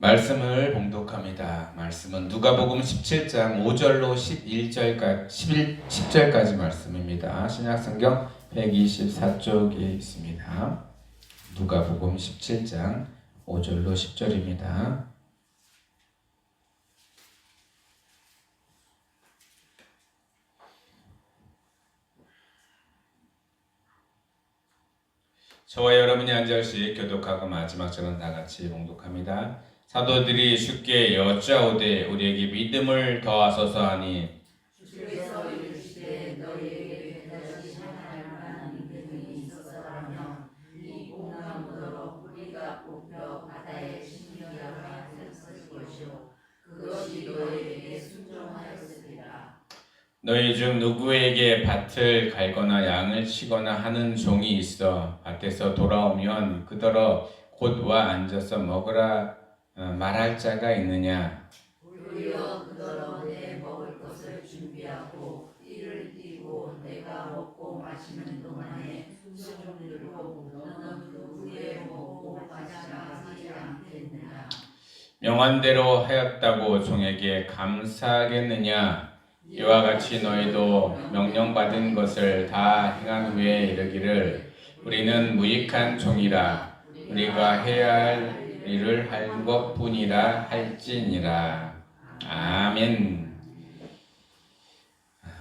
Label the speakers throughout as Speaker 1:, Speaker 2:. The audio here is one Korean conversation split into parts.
Speaker 1: 말씀을 봉독합니다. 말씀은 누가복음 17장 5절로 10절까지 말씀입니다. 신약성경 124쪽에 있습니다. 누가복음 17장 5절로 10절입니다. 저와 여러분이 한 절씩 교독하고 마지막 절은 다 같이 봉독합니다. 사도들이 쉽게 여짜오되 우리에게 믿음을 더하소서 하니
Speaker 2: 주께서 이르시되 너희에게 그다지 하나님 만한 믿음이 있었더라면 이 공나무더러 뿌리가 뽑혀 바다에 심기하라 했을 것이요 그것이 너희에게 순종하였으리라.
Speaker 1: 너희 중 누구에게 밭을 갈거나 양을 치거나 하는 종이 있어 밭에서 돌아오면 그더러 곧 와 앉아서 먹으라 말할 자가 있느냐?
Speaker 2: 도리어 그더러 내 먹을 것을 준비하고 띠를 띠고 내가 먹고 마시는 동안에 손을 들고 너는 그 후에 먹고 마시라 하지 않겠느냐.
Speaker 1: 명한대로 하였다고 종에게 감사하겠느냐? 이와 같이 너희도 명령받은 것을 다 행한 후에 이르기를 우리는 무익한 종이라 우리가 해야 할 일을 할 것뿐이라 할지니라. 아멘.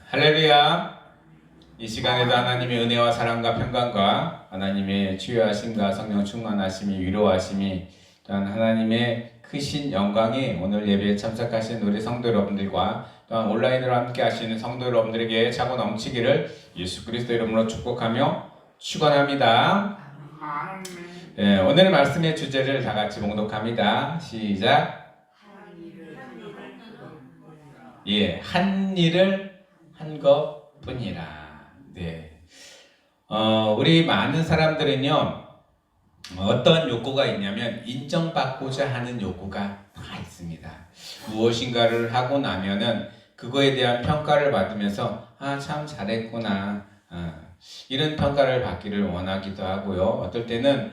Speaker 1: 할렐루야. 이 시간에도 하나님의 은혜와 사랑과 평강과 하나님의 치유하심과 성령 충만하심이 위로하심이 또한 하나님의 크신 영광이 오늘 예배에 참석하신 우리 성도 여러분들과 또한 온라인으로 함께 하시는 성도 여러분들에게 차고 넘치기를 예수 그리스도 이름으로 축복하며 축원합니다. 네, 오늘의 말씀의 주제를 다 같이 봉독합니다. 시작. 한 일을 한 것뿐이라. 네. 우리 많은 사람들은요, 어떤 욕구가 있냐면 인정받고자 하는 욕구가 다 있습니다. 무엇인가를 하고 나면은 그거에 대한 평가를 받으면서 참 잘했구나, 이런 평가를 받기를 원하기도 하고요. 어떨 때는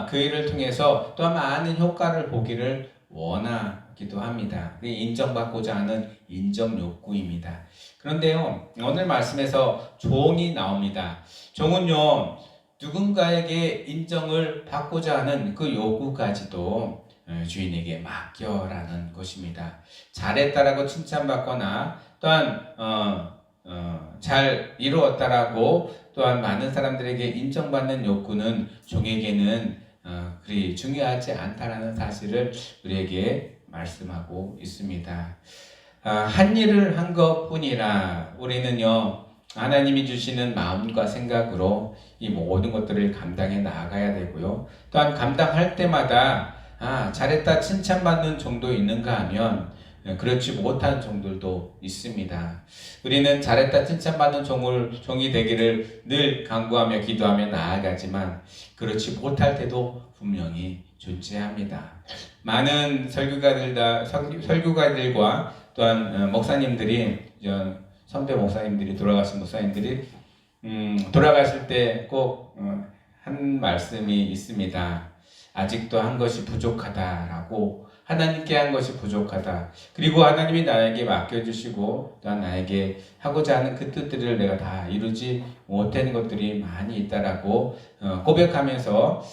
Speaker 1: 그 일을 통해서 또 많은 효과를 보기를 원하기도 합니다. 인정받고자 하는 인정 욕구입니다. 그런데요, 오늘 말씀에서 종이 나옵니다. 종은요, 누군가에게 인정을 받고자 하는 그 요구까지도 주인에게 맡겨라는 것입니다. 잘했다라고 칭찬받거나 또한 잘 이루었다라고 또한 많은 사람들에게 인정받는 욕구는 종에게는 그리 중요하지 않다라는 사실을 우리에게 말씀하고 있습니다. 한 일을 한 것뿐이라 우리는요, 하나님이 주시는 마음과 생각으로 이 모든 것들을 감당해 나가야 되고요. 또한 감당할 때마다 잘했다 칭찬받는 정도 있는가 하면 그렇지 못한 종들도 있습니다. 우리는 잘했다 칭찬받는 종이 되기를 늘 간구하며 기도하며 나아가지만 그렇지 못할 때도 분명히 존재합니다. 많은 설교가들과 또한 목사님들이 선배 목사님들이 돌아가신 목사님들이 돌아가실 때 꼭 한 말씀이 있습니다. 아직도 한 것이 부족하다라고, 하나님께 한 것이 부족하다. 그리고 하나님이 나에게 맡겨주시고 또한 나에게 하고자 하는 그 뜻들을 내가 다 이루지 못하는 것들이 많이 있다라고 고백하면서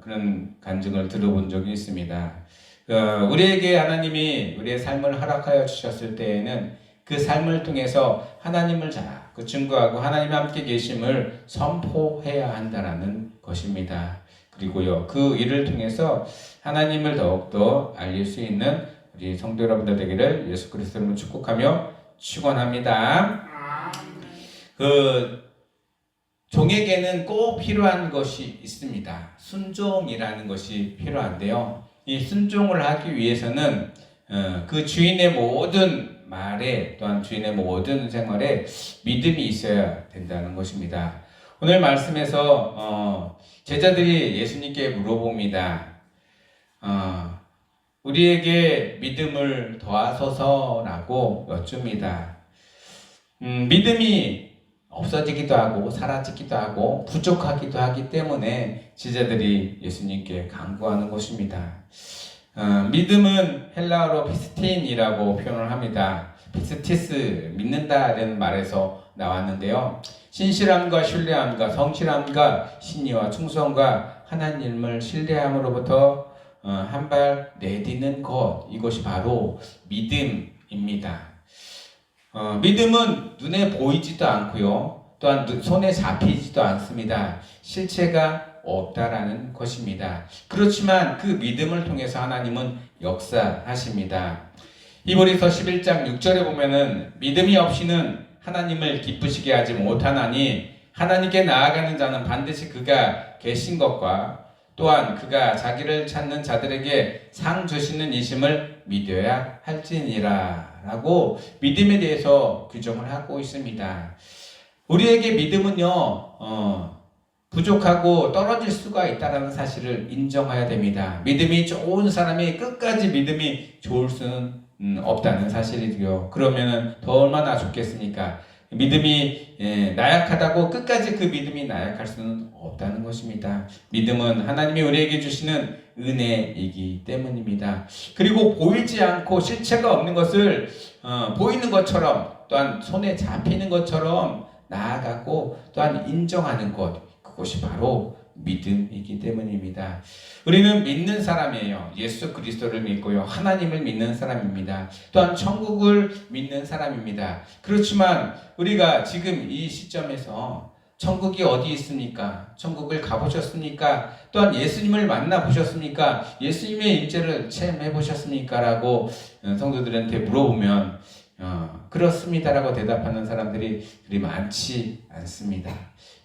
Speaker 1: 그런 간증을 들어본 적이 있습니다. 우리에게 하나님이 우리의 삶을 허락하여 주셨을 때에는 그 삶을 통해서 하나님을 자꾸 증거하고 하나님 함께 계심을 선포해야 한다라는 것입니다. 그리고요, 그 일을 통해서 하나님을 더욱더 알릴 수 있는 우리 성도 여러분들 되기를 예수 그리스도로 축복하며 축원합니다. 그 종에게는 꼭 필요한 것이 있습니다. 순종이라는 것이 필요한데요, 이 순종을 하기 위해서는 그 주인의 모든 말에 또한 주인의 모든 생활에 믿음이 있어야 된다는 것입니다. 오늘 말씀에서 제자들이 예수님께 물어봅니다. 우리에게 믿음을 더하소서라고 여쭙니다. 믿음이 없어지기도 하고 사라지기도 하고 부족하기도 하기 때문에 제자들이 예수님께 간구하는 것입니다. 믿음은 헬라어로 피스틴이라고 표현을 합니다. 피스티스, 믿는다라는 말에서 나왔는데요. 신실함과 신뢰함과 성실함과 신의와 충성과 하나님을 신뢰함으로부터 한 발 내딛는 것, 이것이 바로 믿음입니다. 믿음은 눈에 보이지도 않고요. 또한 손에 잡히지도 않습니다. 실체가 없다라는 것입니다. 그렇지만 그 믿음을 통해서 하나님은 역사하십니다. 히브리서 11장 6절에 보면은 믿음이 없이는 하나님을 기쁘시게 하지 못하나니 하나님께 나아가는 자는 반드시 그가 계신 것과 또한 그가 자기를 찾는 자들에게 상 주시는 이심을 믿어야 할지니라 라고 믿음에 대해서 규정을 하고 있습니다. 우리에게 믿음은요 부족하고 떨어질 수가 있다는 사실을 인정해야 됩니다. 믿음이 좋은 사람이 끝까지 믿음이 좋을 수는 없다는 사실이고요. 그러면은 더 얼마나 좋겠습니까? 믿음이 나약하다고 끝까지 그 믿음이 나약할 수는 없다는 것입니다. 믿음은 하나님이 우리에게 주시는 은혜이기 때문입니다. 그리고 보이지 않고 실체가 없는 것을 보이는 것처럼 또한 손에 잡히는 것처럼 나아가고 또한 인정하는 것, 그것이 바로 믿음이기 때문입니다. 우리는 믿는 사람이에요. 예수 그리스도를 믿고요. 하나님을 믿는 사람입니다. 또한 천국을 믿는 사람입니다. 그렇지만 우리가 지금 이 시점에서 천국이 어디 있습니까? 천국을 가보셨습니까? 또한 예수님을 만나보셨습니까? 예수님의 임재를 체험해보셨습니까? 라고 성도들한테 물어보면 그렇습니다라고 대답하는 사람들이 그리 많지 않습니다.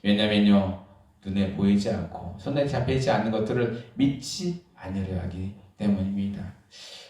Speaker 1: 왜냐면요, 눈에 보이지 않고 손에 잡히지 않는 것들을 믿지 않으려 하기 때문입니다.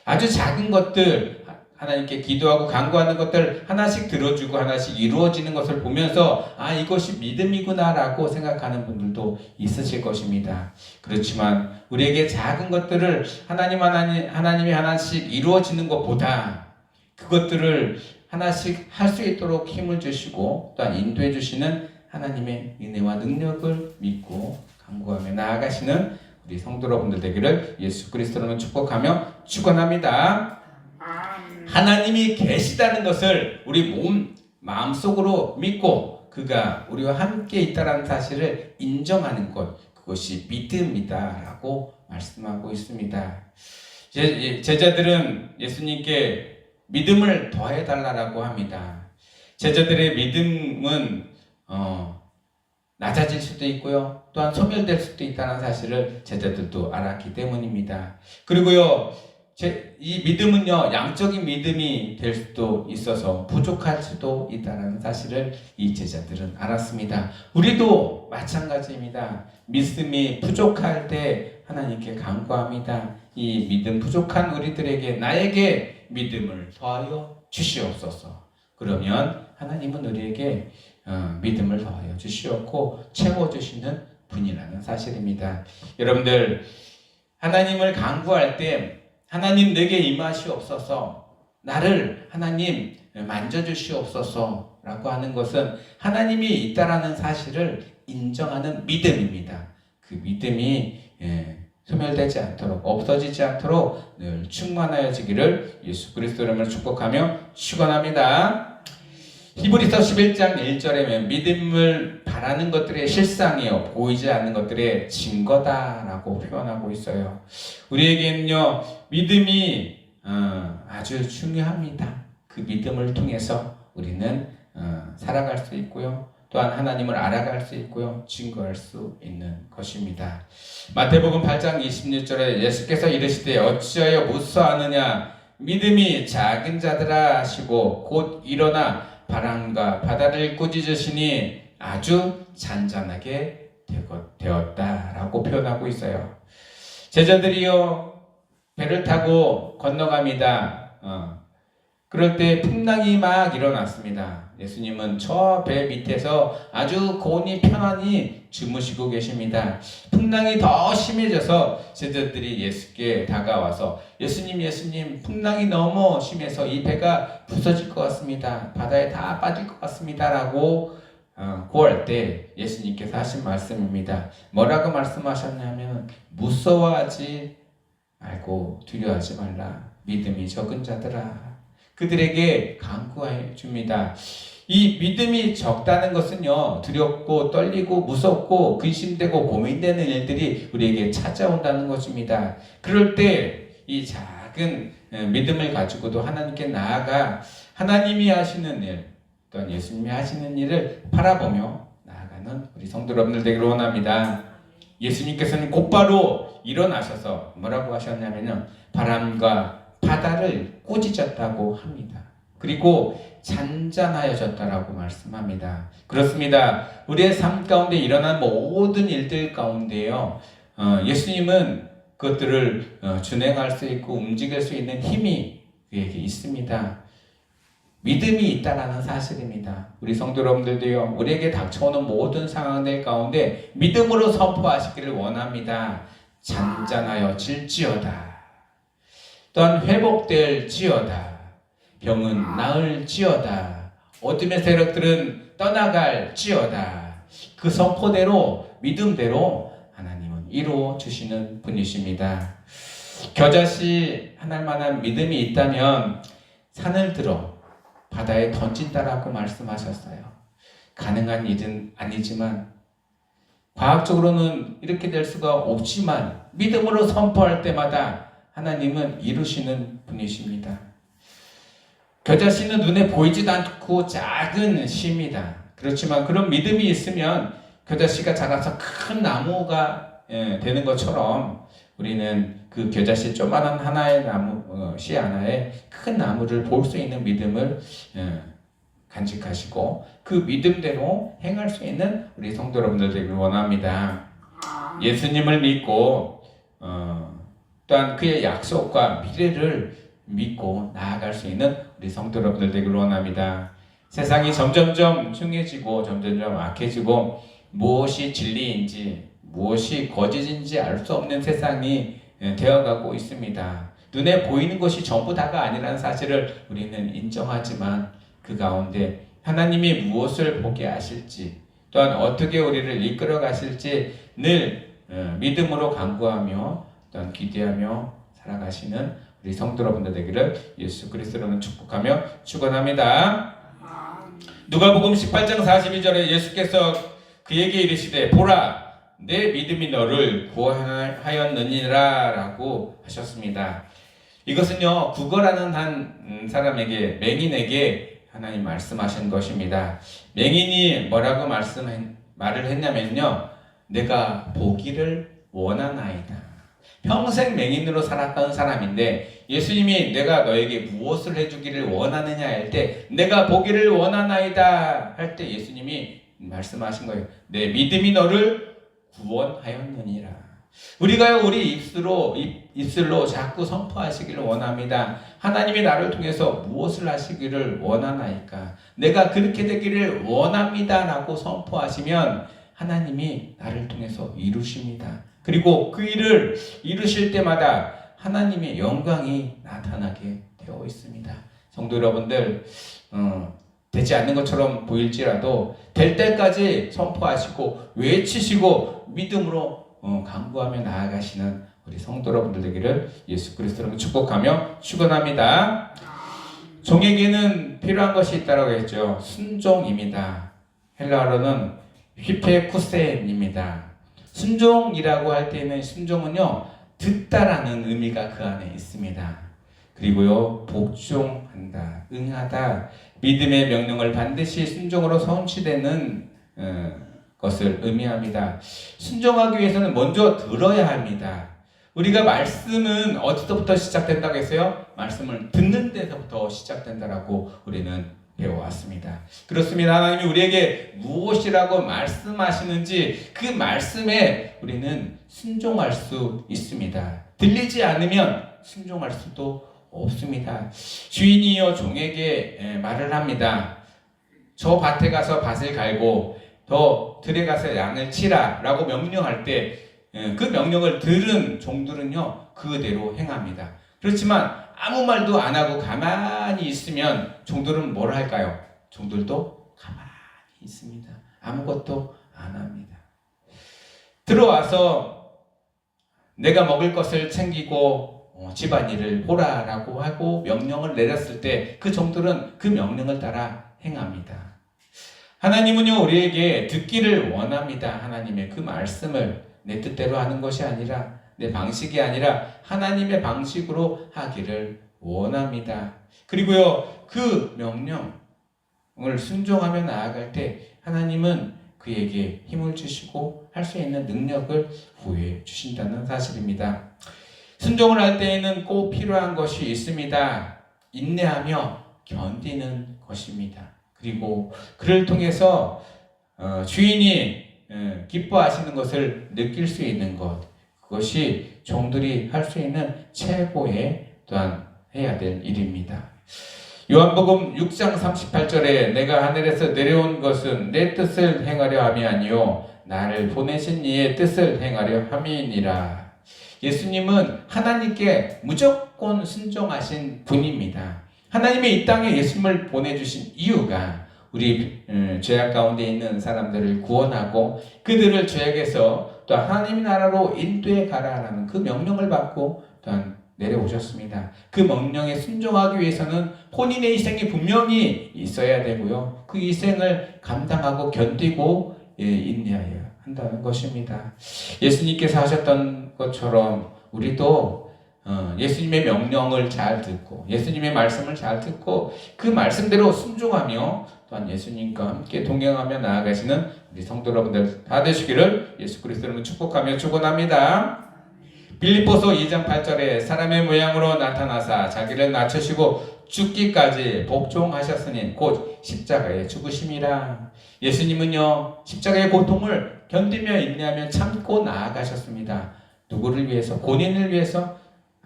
Speaker 1: 아주 작은 것들, 하나님께 기도하고 간구하는 것들 하나씩 들어주고 하나씩 이루어지는 것을 보면서 이것이 믿음이구나 라고 생각하는 분들도 있으실 것입니다. 그렇지만 우리에게 작은 것들을 하나님이 하나씩 이루어지는 것보다 그것들을 하나씩 할 수 있도록 힘을 주시고 또한 인도해 주시는 하나님의 은혜와 능력을 믿고 간구하며 나아가시는 우리 성도 여러분들 되기를 예수 그리스도로 축복하며 축원합니다. 하나님이 계시다는 것을 우리 마음속으로 믿고 그가 우리와 함께 있다는 사실을 인정하는 것, 그것이 믿음이다 라고 말씀하고 있습니다. 제자들은 예수님께 믿음을 더해달라고 합니다. 제자들의 믿음은 낮아질 수도 있고요. 또한 소멸될 수도 있다는 사실을 제자들도 알았기 때문입니다. 그리고요, 이 믿음은요, 양적인 믿음이 될 수도 있어서 부족할 수도 있다는 사실을 이 제자들은 알았습니다. 우리도 마찬가지입니다. 믿음이 부족할 때 하나님께 간구합니다. 이 믿음 부족한 우리들에게 나에게 믿음을 더하여 주시옵소서. 그러면 하나님은 우리에게 믿음을 더하여 주시었고 채워주시는 분이라는 사실입니다. 여러분들, 하나님을 간구할 때 하나님 내게 임하시옵소서, 나를 하나님 만져주시옵소서 라고 하는 것은 하나님이 있다라는 사실을 인정하는 믿음입니다. 그 믿음이 소멸되지 않도록, 없어지지 않도록 늘 충만하여지기를 예수 그리스도의 이름으로 축복하며 축원합니다. 히브리서 11장 1절에 믿음을 바라는 것들의 실상이요, 보이지 않는 것들의 증거다라고 표현하고 있어요. 우리에게는요, 믿음이 아주 중요합니다. 그 믿음을 통해서 우리는 살아갈 수 있고요, 또한 하나님을 알아갈 수 있고요, 증거할 수 있는 것입니다. 마태복음 8장 26절에 예수께서 이르시되 어찌하여 무서워하느냐, 믿음이 작은 자들아 하시고 곧 일어나 바람과 바다를 꾸짖으시니 아주 잔잔하게 되었다라고 표현하고 있어요. 제자들이요, 배를 타고 건너갑니다. 그럴 때 풍랑이 막 일어났습니다. 예수님은 저 배 밑에서 아주 고온히 편안히 주무시고 계십니다. 풍랑이 더 심해져서 제자들이 예수께 다가와서 예수님, 풍랑이 너무 심해서 이 배가 부서질 것 같습니다. 바다에 다 빠질 것 같습니다. 라고 구할 때 예수님께서 하신 말씀입니다. 뭐라고 말씀하셨냐면 무서워하지 말고 말고 두려워하지 말라. 믿음이 적은 자들아. 그들에게 간구해 줍니다. 이 믿음이 적다는 것은요, 두렵고 떨리고 무섭고 근심되고 고민되는 일들이 우리에게 찾아온다는 것입니다. 그럴 때 이 작은 믿음을 가지고도 하나님께 나아가 하나님이 하시는 일, 또한 예수님이 하시는 일을 바라보며 나아가는 우리 성도 여러분들 되기를 원합니다. 예수님께서는 곧바로 일어나셔서 뭐라고 하셨냐면요, 바람과 바다를 꾸짖었다고 합니다. 그리고 잔잔하여졌다라고 말씀합니다. 그렇습니다. 우리의 삶 가운데 일어난 모든 일들 가운데요, 예수님은 그것들을 준행할 수 있고 움직일 수 있는 힘이 그에게 있습니다. 믿음이 있다라는 사실입니다. 우리 성도 여러분들도요, 우리에게 닥쳐오는 모든 상황들 가운데 믿음으로 선포하시기를 원합니다. 잔잔하여 질지어다. 또한 회복될지어다. 병은 나을지어다. 어둠의 세력들은 떠나갈지어다. 그 선포대로 믿음대로 하나님은 이루어 주시는 분이십니다. 겨자씨 하나님 만한 믿음이 있다면 산을 들어 바다에 던진다라고 말씀하셨어요. 가능한 일은 아니지만, 과학적으로는 이렇게 될 수가 없지만 믿음으로 선포할 때마다 하나님은 이루시는 분이십니다. 겨자씨는 눈에 보이지도 않고 작은 씨입니다. 그렇지만 그런 믿음이 있으면 겨자씨가 자라서 큰 나무가 되는 것처럼 우리는 그 겨자씨 조그마한 하나의 나무, 씨 하나에 큰 나무를 볼 수 있는 믿음을 간직하시고 그 믿음대로 행할 수 있는 우리 성도 여러분들 되기를 원합니다. 예수님을 믿고 또한 그의 약속과 미래를 믿고 나아갈 수 있는 우리 성도 여러분들 되기를 원합니다. 세상이 점점점 흉해지고 점점점 악해지고 무엇이 진리인지 무엇이 거짓인지 알 수 없는 세상이 되어가고 있습니다. 눈에 보이는 것이 전부 다가 아니라는 사실을 우리는 인정하지만 그 가운데 하나님이 무엇을 보게 하실지, 또한 어떻게 우리를 이끌어 가실지 늘 믿음으로 간구하며 또한 기대하며 살아가시는 우리 성도 여러분들 되기를 예수 그리스도로는 축복하며 축원합니다. 누가복음 18장 42절에 예수께서 그에게 이르시되 보라 내 믿음이 너를 구하였느니라 라고 하셨습니다. 이것은요, 구거라는 한 사람에게, 맹인에게 하나님 말씀하신 것입니다. 맹인이 뭐라고 말을 했냐면요, 내가 보기를 원하나이다. 평생 맹인으로 살아간 사람인데 예수님이 내가 너에게 무엇을 해주기를 원하느냐 할 때 내가 보기를 원하나이다 할 때 예수님이 말씀하신 거예요. 내 믿음이 너를 구원하였느니라. 우리가요, 우리 입술로 자꾸 선포하시기를 원합니다. 하나님이 나를 통해서 무엇을 하시기를 원하나이까? 내가 그렇게 되기를 원합니다 라고 선포하시면 하나님이 나를 통해서 이루십니다. 그리고 그 일을 이루실 때마다 하나님의 영광이 나타나게 되어 있습니다. 성도 여러분들, 되지 않는 것처럼 보일지라도 될 때까지 선포하시고 외치시고 믿음으로 간구하며 나아가시는 우리 성도 여러분들 되기를 예수 그리스도로 축복하며 축원합니다. 종에게는 필요한 것이 있다고 했죠. 순종입니다. 헬라어로는 휘페쿠센입니다. 순종이라고 할 때는 순종은요, 듣다라는 의미가 그 안에 있습니다. 그리고요, 복종한다, 응하다, 믿음의 명령을 반드시 순종으로 성취되는 것을 의미합니다. 순종하기 위해서는 먼저 들어야 합니다. 우리가 말씀은 어디서부터 시작된다고 했어요? 말씀을 듣는 데서부터 시작된다라고 우리는 배워왔습니다. 그렇습니다. 하나님이 우리에게 무엇이라고 말씀하시는지 그 말씀에 우리는 순종할 수 있습니다. 들리지 않으면 순종할 수도 없습니다. 주인이요 종에게 말을 합니다. 저 밭에 가서 밭을 갈고 더 들에 가서 양을 치라 라고 명령할 때 그 명령을 들은 종들은요 그대로 행합니다. 그렇지만 아무 말도 안 하고 가만히 있으면 종들은 뭘 할까요? 종들도 가만히 있습니다. 아무것도 안 합니다. 들어와서 내가 먹을 것을 챙기고 집안일을 보라라고 하고 명령을 내렸을 때 그 종들은 그 명령을 따라 행합니다. 하나님은요, 우리에게 듣기를 원합니다. 하나님의 그 말씀을 내 뜻대로 하는 것이 아니라, 내 방식이 아니라 하나님의 방식으로 하기를 원합니다. 그리고요, 그 명령을 순종하며 나아갈 때 하나님은 그에게 힘을 주시고 할 수 있는 능력을 부여해 주신다는 사실입니다. 순종을 할 때에는 꼭 필요한 것이 있습니다. 인내하며 견디는 것입니다. 그리고 그를 통해서 주인이 기뻐하시는 것을 느낄 수 있는 것, 그것이 종들이 할 수 있는 최고의 또한 해야 될 일입니다. 요한복음 6장 38절에 내가 하늘에서 내려온 것은 내 뜻을 행하려 함이 아니요 나를 보내신 이의 뜻을 행하려 함이니라. 예수님은 하나님께 무조건 순종하신 분입니다. 하나님의 이 땅에 예수님을 보내주신 이유가 우리 죄악 가운데 있는 사람들을 구원하고 그들을 죄악에서 또 하나님의 나라로 인도해 가라라는 그 명령을 받고 또한 내려오셨습니다. 그 명령에 순종하기 위해서는 본인의 희생이 분명히 있어야 되고요. 그 희생을 감당하고 견디고 인내해야 한다는 것입니다. 예수님께서 하셨던 것처럼 우리도 예수님의 명령을 잘 듣고 예수님의 말씀을 잘 듣고 그 말씀대로 순종하며 또한 예수님과 함께 동행하며 나아가시는 우리 성도 여러분들 다 되시기를 예수 그리스도로 축복하며 축원합니다. 빌립보서 2장 8절에 사람의 모양으로 나타나사 자기를 낮추시고 죽기까지 복종하셨으니 곧 십자가에 죽으심이라. 예수님은요 십자가의 고통을 견디며 인내하며 참고 나아가셨습니다. 누구를 위해서? 본인을 위해서?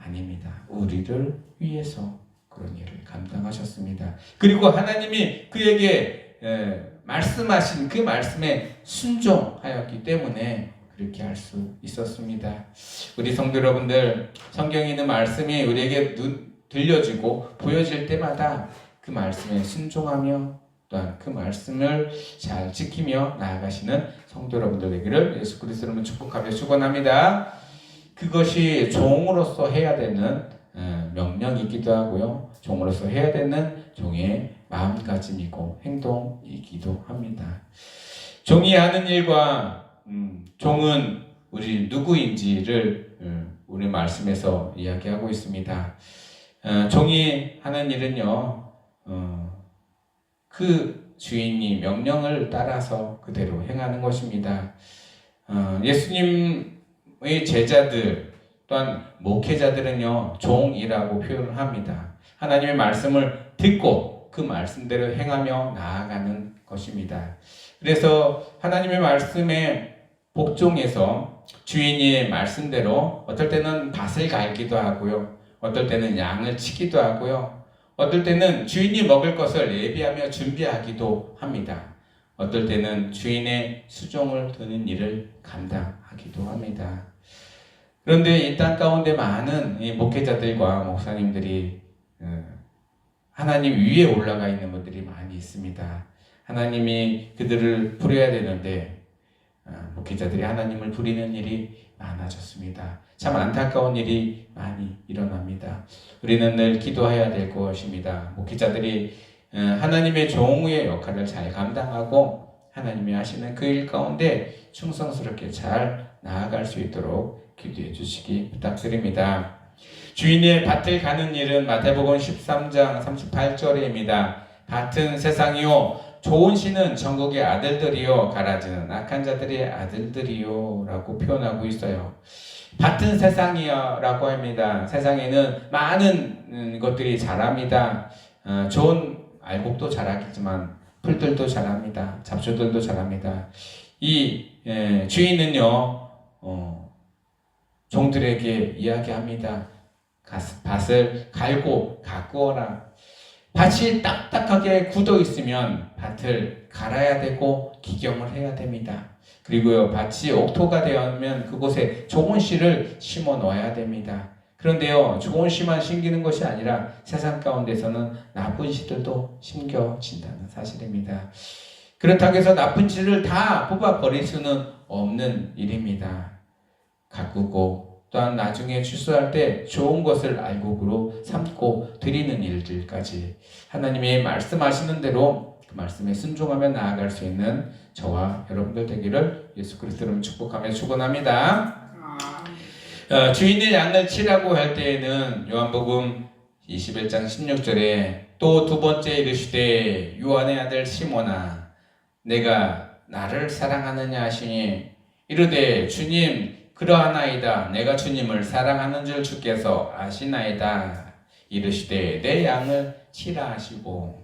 Speaker 1: 아닙니다. 우리를 위해서 그런 일을 감당하셨습니다. 그리고 하나님이 그에게 말씀하신 그 말씀에 순종하였기 때문에 그렇게 할 수 있었습니다. 우리 성도 여러분들, 성경에 있는 말씀이 우리에게 들려지고 보여질 때마다 그 말씀에 순종하며 또한 그 말씀을 잘 지키며 나아가시는 성도 여러분들 되기를 예수 그리스도로 축복하며 축원합니다. 그것이 종으로서 해야 되는 명령이기도 하고요. 종으로서 해야 되는 종의 마음가짐이고 행동이기도 합니다. 종이 하는 일과 종은 우리 누구인지를 우리 말씀에서 이야기하고 있습니다. 종이 하는 일은요, 그 주인이 명령을 따라서 그대로 행하는 것입니다. 예수님의 제자들 또한 목회자들은요, 종이라고 표현을 합니다. 하나님의 말씀을 듣고 그 말씀대로 행하며 나아가는 것입니다. 그래서 하나님의 말씀에 복종해서 주인이 말씀대로 어떨 때는 밭을 갈기도 하고요. 어떨 때는 양을 치기도 하고요. 어떨 때는 주인이 먹을 것을 예비하며 준비하기도 합니다. 어떨 때는 주인의 수종을 드는 일을 감당하기도 합니다. 그런데 이 땅 가운데 많은 이 목회자들과 목사님들이 하나님 위에 올라가 있는 분들이 많이 있습니다. 하나님이 그들을 부려야 되는데 목회자들이 하나님을 부리는 일이 많아졌습니다. 참 안타까운 일이 많이 일어납니다. 우리는 늘 기도해야 될 것입니다. 목회자들이 하나님의 종의 역할을 잘 감당하고 하나님이 하시는 그 일 가운데 충성스럽게 잘 나아갈 수 있도록 기도해 주시기 부탁드립니다. 주인의 밭을 가는 일은 마태복음 13장 38절입니다. 밭은 세상이요 좋은 씨는 전국의 아들들이요 가라지는 악한 자들의 아들들이요 라고 표현하고 있어요. 밭은 세상이요 라고 합니다. 세상에는 많은 것들이 자랍니다. 좋은 알곡도 자라겠지만 풀들도 자랍니다. 잡초들도 자랍니다. 이 주인은요 종들에게 이야기합니다. 밭을 갈고 가꾸어라. 밭이 딱딱하게 굳어 있으면 밭을 갈아야 되고 기경을 해야 됩니다. 그리고요 밭이 옥토가 되면 그곳에 좋은 씨를 심어 놓아야 됩니다. 그런데요 좋은 씨만 심기는 것이 아니라 세상 가운데서는 나쁜 씨들도 심겨진다는 사실입니다. 그렇다고 해서 나쁜 씨를 다 뽑아 버릴 수는 없는 일입니다. 가꾸고 또한 나중에 출소할 때 좋은 것을 알곡으로 삼고 드리는 일들까지 하나님이 말씀하시는 대로 그 말씀에 순종하며 나아갈 수 있는 저와 여러분들 되기를 예수 그리스도로 축복하며 축원합니다. 주인의 양을 치라고 할 때에는 요한복음 21장 16절에 또 두 번째 이르시되 요한의 아들 시몬아 내가 나를 사랑하느냐 하시니 이르되 주님 그러하나이다 내가 주님을 사랑하는 줄 주께서 아시나이다 이르시되 내 양을 치라 하시고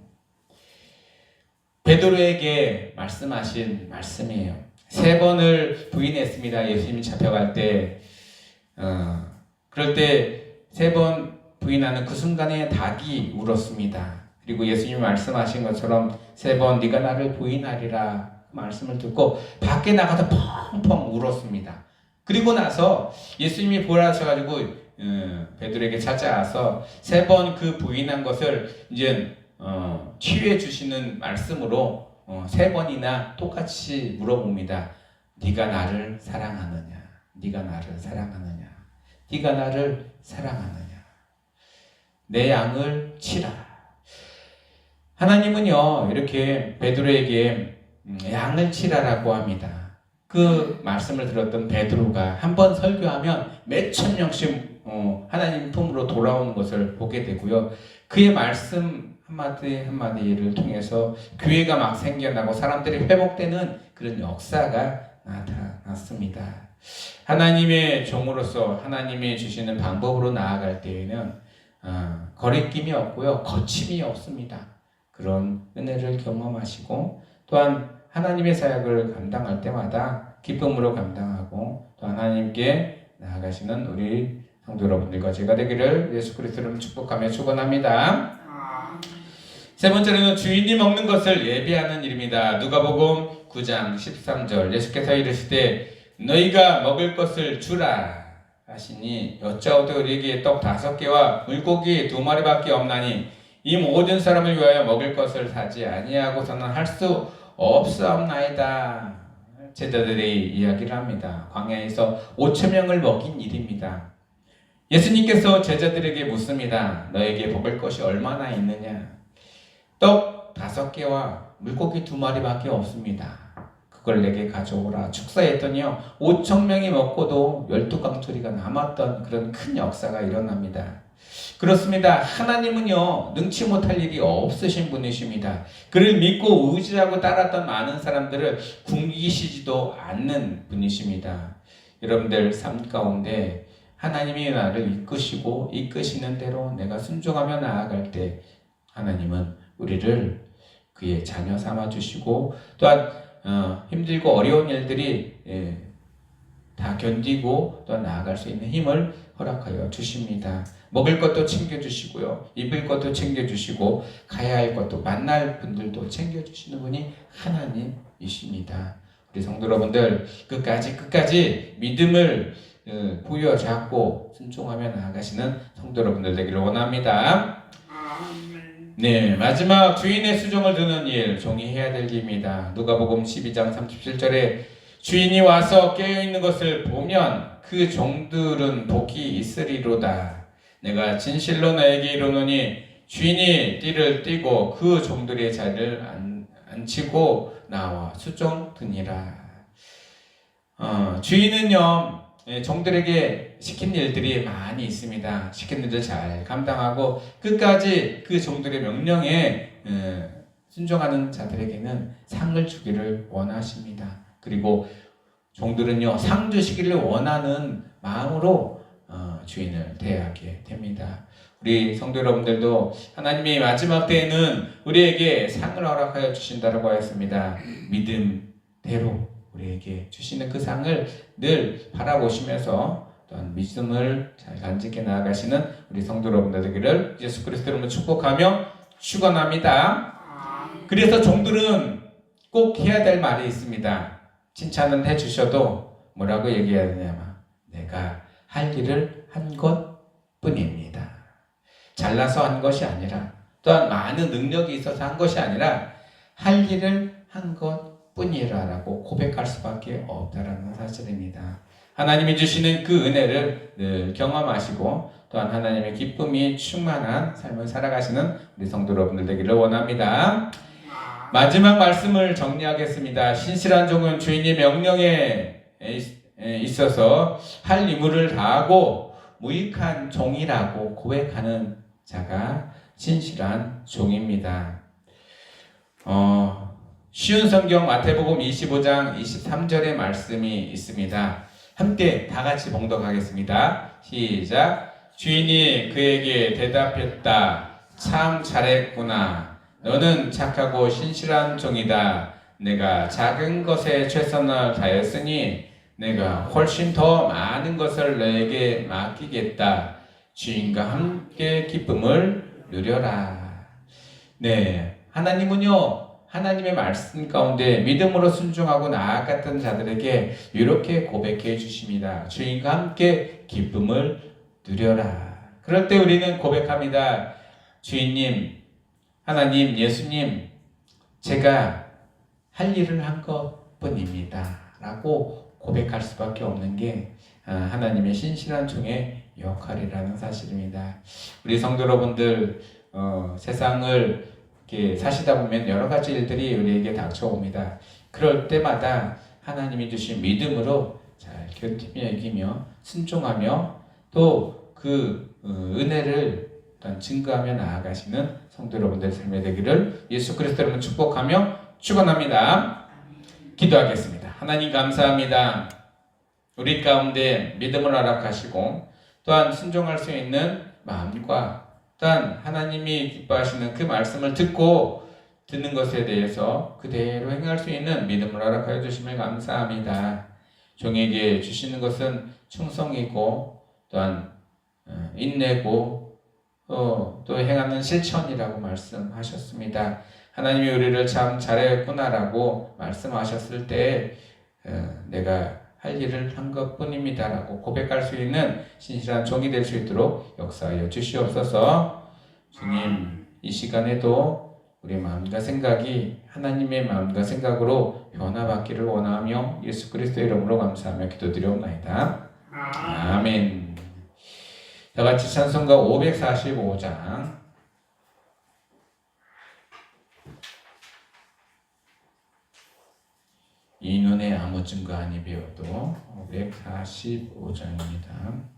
Speaker 1: 베드로에게 말씀하신 말씀이에요. 3번을 부인했습니다. 예수님이 잡혀갈 때 그럴 때 3번 부인하는 그 순간에 닭이 울었습니다. 그리고 예수님이 말씀하신 것처럼 3번 네가 나를 부인하리라 말씀을 듣고 밖에 나가서 펑펑 울었습니다. 그리고 나서 예수님이 보라하셔가지고 베드로에게 찾아와서 3번 그 부인한 것을 이제 치유해 주시는 말씀으로 3번이나 똑같이 물어봅니다. 네가 나를 사랑하느냐? 네가 나를 사랑하느냐? 네가 나를 사랑하느냐? 내 양을 치라. 하나님은요 이렇게 베드로에게 양을 치라라고 합니다. 그 말씀을 들었던 베드로가 한번 설교하면 몇천 명씩 하나님 품으로 돌아오는 것을 보게 되고요. 그의 말씀 한마디 한마디를 통해서 교회가 막 생겨나고 사람들이 회복되는 그런 역사가 나타났습니다. 하나님의 종으로서 하나님이 주시는 방법으로 나아갈 때에는 거리낌이 없고요. 거침이 없습니다. 그런 은혜를 경험하시고 또한 하나님의 사역을 감당할 때마다 기쁨으로 감당하고 또 하나님께 나아가시는 우리 성도 여러분들과 제가 되기를 예수 그리스도로 축복하며 축원합니다. 3번째로는 주인이 먹는 것을 예비하는 일입니다. 누가복음 9장 13절 예수께서 이르시되 너희가 먹을 것을 주라 하시니 여짜오되 우리에게 떡 5개와 물고기 2마리밖에 없나니 이 모든 사람을 위하여 먹을 것을 사지 아니하고서는 할 수 없사옵나이다. 제자들이 이야기를 합니다. 광야에서 5,000명을 먹인 일입니다. 예수님께서 제자들에게 묻습니다. 너에게 먹을 것이 얼마나 있느냐? 떡 5개와 물고기 2마리밖에 없습니다. 그걸 내게 가져오라. 축사했더니요 5,000명이 먹고도 12강투리가 남았던 그런 큰 역사가 일어납니다. 그렇습니다. 하나님은요 능치 못할 일이 없으신 분이십니다. 그를 믿고 의지하고 따랐던 많은 사람들을 굶기시지도 않는 분이십니다. 여러분들 삶 가운데 하나님이 나를 이끄시고 이끄시는 대로 내가 순종하며 나아갈 때 하나님은 우리를 그의 자녀 삼아 주시고 또한 힘들고 어려운 일들이 다 견디고 또 나아갈 수 있는 힘을 허락하여 주십니다. 먹을 것도 챙겨주시고요. 입을 것도 챙겨주시고 가야 할 것도 만날 분들도 챙겨주시는 분이 하나님이십니다. 우리 성도 여러분들 끝까지 믿음을 부여잡고 순종하며 나아가시는 성도 여러분들 되기를 원합니다. 네, 마지막 주인의 수종을 두는 일, 종이 해야 될 일입니다. 누가복음 12장 37절에 주인이 와서 깨어있는 것을 보면 그 종들은 복이 있으리로다. 내가 진실로 너에게 이르노니 주인이 띠를 띠고 그 종들의 자리를 앉히고 나와 수종 드니라. 주인은요 종들에게 시킨 일들이 많이 있습니다. 시킨 일을 잘 감당하고 끝까지 그 종들의 명령에 순종하는 자들에게는 상을 주기를 원하십니다. 그리고 종들은요 상 주시기를 원하는 마음으로 주인을 대하게 됩니다. 우리 성도 여러분들도 하나님이 마지막 때에는 우리에게 상을 허락하여 주신다고 하였습니다. 믿음대로 우리에게 주시는 그 상을 늘 바라보시면서 또한 믿음을 잘 간직해 나아가시는 우리 성도 여러분들 되기를 예수 그리스도로 축복하며 축원합니다. 그래서 종들은 꼭 해야 될 말이 있습니다. 칭찬은 해주셔도 뭐라고 얘기해야 되냐면 내가 할 일을 한 것뿐입니다. 잘나서 한 것이 아니라 또한 많은 능력이 있어서 한 것이 아니라 할 일을 한 것뿐이라고 고백할 수밖에 없다라는 사실입니다. 하나님이 주시는 그 은혜를 늘 경험하시고 또한 하나님의 기쁨이 충만한 삶을 살아가시는 우리 성도 여러분들 되기를 원합니다. 마지막 말씀을 정리하겠습니다. 신실한 종은 주인의 명령에 있어서 할 의무를 다하고 무익한 종이라고 고백하는 자가 신실한 종입니다. 쉬운 성경 마태복음 25장 23절의 말씀이 있습니다. 함께 다 같이 봉독하겠습니다. 시작. 주인이 그에게 대답했다. 참 잘했구나. 너는 착하고 신실한 종이다. 내가 작은 것에 최선을 다했으니 내가 훨씬 더 많은 것을 너에게 맡기겠다. 주인과 함께 기쁨을 누려라. 네, 하나님은요, 하나님의 말씀 가운데 믿음으로 순종하고 나아갔던 자들에게 이렇게 고백해 주십니다. 주인과 함께 기쁨을 누려라. 그럴 때 우리는 고백합니다. 주인님, 하나님, 예수님, 제가 할 일을 한 것뿐입니다. 라고 고백할 수밖에 없는 게 하나님의 신실한 종의 역할이라는 사실입니다. 우리 성도 여러분들, 세상을 이렇게 사시다 보면 여러 가지 일들이 우리에게 닥쳐옵니다. 그럴 때마다 하나님이 주신 믿음으로 잘 견디며 이기며 순종하며 또 그 은혜를 증거하며 나아가시는 성도 여러분들의 삶이 되기를 예수 그리스도 이름으로 축복하며 축원합니다. 기도하겠습니다. 하나님 감사합니다. 우리 가운데 믿음을 허락하시고 또한 순종할 수 있는 마음과 또한 하나님이 기뻐하시는 그 말씀을 듣는 것에 대해서 그대로 행할 수 있는 믿음을 허락하여 주심을 감사합니다. 종에게 주시는 것은 충성이고 또한 인내고 또 행하는 실천이라고 말씀하셨습니다. 하나님이 우리를 참 잘했구나라고 말씀하셨을 때 내가 할 일을 한 것뿐입니다 라고 고백할 수 있는 신실한 종이 될 수 있도록 역사하여 주시옵소서. 주님, 이 시간에도 우리 마음과 생각이 하나님의 마음과 생각으로 변화받기를 원하며 예수 그리스도의 이름으로 감사하며 기도드리옵나이다. 아멘. 다 같이 찬송가 545장 이 눈에 아무 증거 아니 배워도 545장입니다.